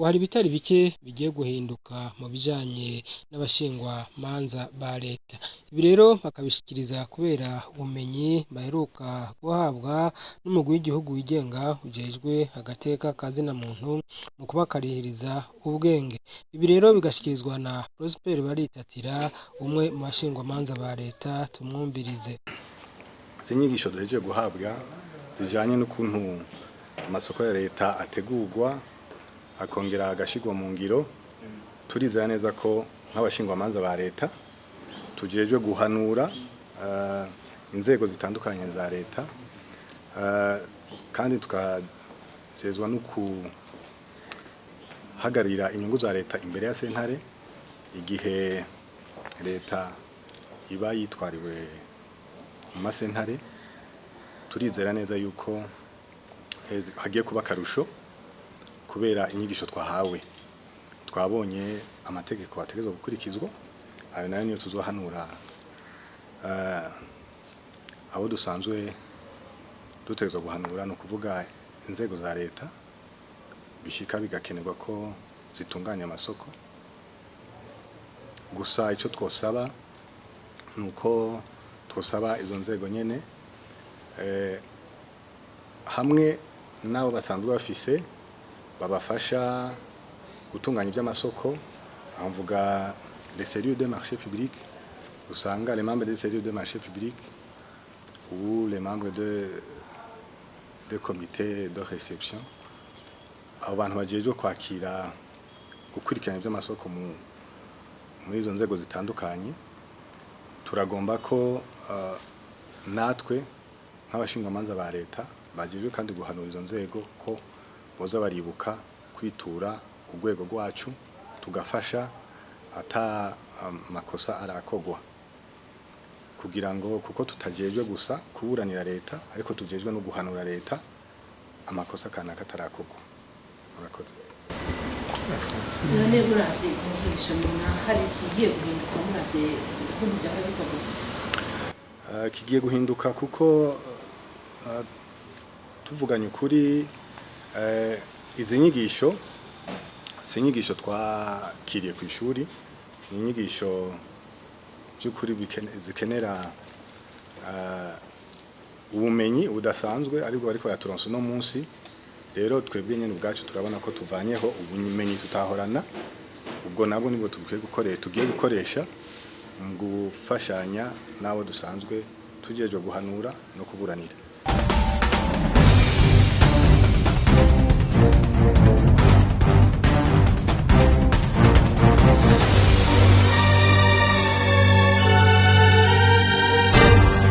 ngo hari ibitari bike bigiye guhinduka mu bijanye n'abashingwa manza ba leta. Ibi rero bakabishikiriza kubera ubumenyi baheruka guhabwa n'umugwi w'igihugu wigenga ujejwe agateka ka zina muntu mu kubakarihiriza ubwenge. Ibi rero bigashikirizwa na Prosper Baritatira, umwe mu bashingwa manza ba leta. Tumwumvirize. Izi nyigisho duhejeje guhabwa zijanye n'ukuntu amasoko ya leta ategurwa akongera agashigwa mu ngiro. Turizera neza ko nk'abashingwa manza ba leta tujejwe guhanura inzego zitandukanye za leta, kandi tukajezwa no kuhagarira inyungu za leta imbere ya sentare igihe leta iba yitwariwe mu masentare. Turizera neza yuko hagiye kuba akarusho kubera inyigisho twahawe. Twabonye amategeko ategerezwa gukurikizwa, ayo nayo niyo tuzohanura abo dusanzwe dutegerezwa guhanura, no kuvuga inzego za leta bishika bigakenerwa ko zitunganya amasoko. Gusa icyo twosaba nuko twosaba izo nzego nyene hamwe nabo basanzwe bafise babafasha gutunganya iby'amasoko. Mvuga les cellules de marché public, usanga les membres des cellules de marché public ou les membres de comité de réception, abo bantu bajejwe kwakira gukurikirana iby'amasoko muri izo nzego zitandukanye. Turagomba ko natwe nk'abashingwa manza ba leta bajejwe kandi guhanura izo nzego ko boza baribuka kwitura urwego rwacu tugafasha ata makosa arakogwa, kugira ngo kuko tutajejwe gusa kuburanira leta ariko tujejwe no guhanura leta amakosa kana katarakogwa. Murakoze. None buravye izo nyigisho muna hari kigiye guhinduka muravye ibintu byahora bikorwa? Kigiye guhinduka kuko tuvuganye ukuri, izi nyigisho si inyigisho twakiriye ku ishuri, ni inyigisho by'ukuri zikenera ubumenyi budasanzwe ariko bariko yaturonse no munsi. Rero twebwe nyene ubwacu turabona ko tuvanyeho ubumenyi tutahorana, ubwo nabwo nibwo tugiye gukoresha mu gufashanya nabo dusanzwe tujejwe guhanura no kuburanira.